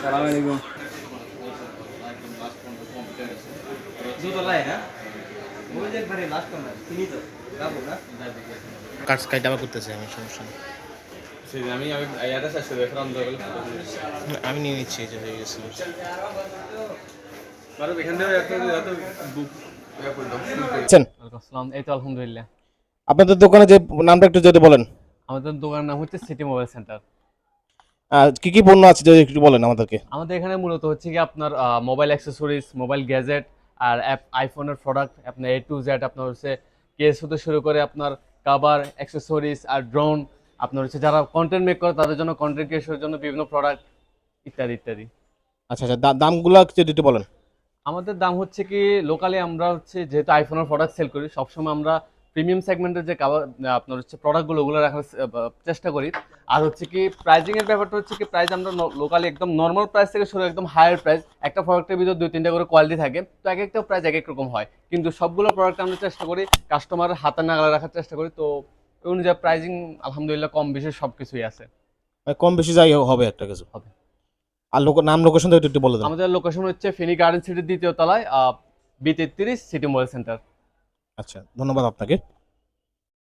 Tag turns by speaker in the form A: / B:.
A: সালাম আলাইকুম। দুতলায় না ওই যে একবারে লাস্ট না চিনি তো যাবো না
B: কাজ কাইটা আবার করতেছি আমি, সমস্যা নেই।
A: আমি ইয়াটা শেষ করে ফ্রম দা
B: আমি নিয়ে নিচ্ছি, এই যে হয়ে গেছে।
A: মানে এখান থেকে এত বুক ইয়া করে দাও
B: আছেন
C: আসসালাম, এই তো আলহামদুলিল্লাহ।
B: আপনাদের দোকানে যে নামটা একটু যদি বলেন,
C: আমাদের দোকানের নাম হচ্ছে সিটি মোবাইল সেন্টার।
B: কি কি পণ্য আছে যদি একটু বলেন আমাদেরকে।
C: আমাদের এখানে মূলত হচ্ছে কি আপনার মোবাইল অ্যাক্সেসরিজ, মোবাইল গ্যাজেট আর আইফোনের প্রোডাক্ট, আপনার এ টু জেড, আপনার হচ্ছে কেস হতে শুরু করে আপনার কাভার, অ্যাক্সেসরিজ আর ড্রোন, আপনার হচ্ছে যারা কন্টেন্ট মেক করে তাদের জন্য কন্টেন্ট ক্রিয়েশনের জন্য বিভিন্ন প্রোডাক্ট ইত্যাদি ইত্যাদি।
B: আচ্ছা আচ্ছা, দামগুলো যদি একটু বলেন।
C: আমাদের দাম হচ্ছে কি লোকালি আমরা হচ্ছে যেহেতু আইফোনের প্রোডাক্ট সেল করি, সবসময় আমরা প্রিমিয়াম সেগমেন্টের যে আপনার হচ্ছে প্রোডাক্টগুলো ওগুলো রাখার চেষ্টা করি। আর হচ্ছে কি প্রাইজিং এর ব্যাপারটা হচ্ছে কি প্রাইস আমরা লোকালি একদম নর্মাল প্রাইস থেকে শুরু একদম হায়ার প্রাইস। একটা প্রোডাক্টের ভিতর 2-3টা করে কোয়ালিটি থাকে, তো এক একটা প্রাইস এক এক রকম হয়, কিন্তু সবগুলো প্রোডাক্ট আমরা চেষ্টা করি কাস্টমারের হাতে নাগালে রাখার চেষ্টা করি। তো ওই অনুযায়ী প্রাইজিং আলহামদুলিল্লাহ কম বেশি সব কিছুই আছে।
B: কম বেশি যাই হবে একটা কিছু
C: হবে।
B: আর নাম লোকেশন একটু বলে দেন।
C: আমাদের লোকেশন হচ্ছে ফেনী গার্ডেন সিটির দ্বিতীয় তলায়, B33 সিটি মোবাইল সেন্টার।
B: আচ্ছা, ধন্যবাদ আপনাকে।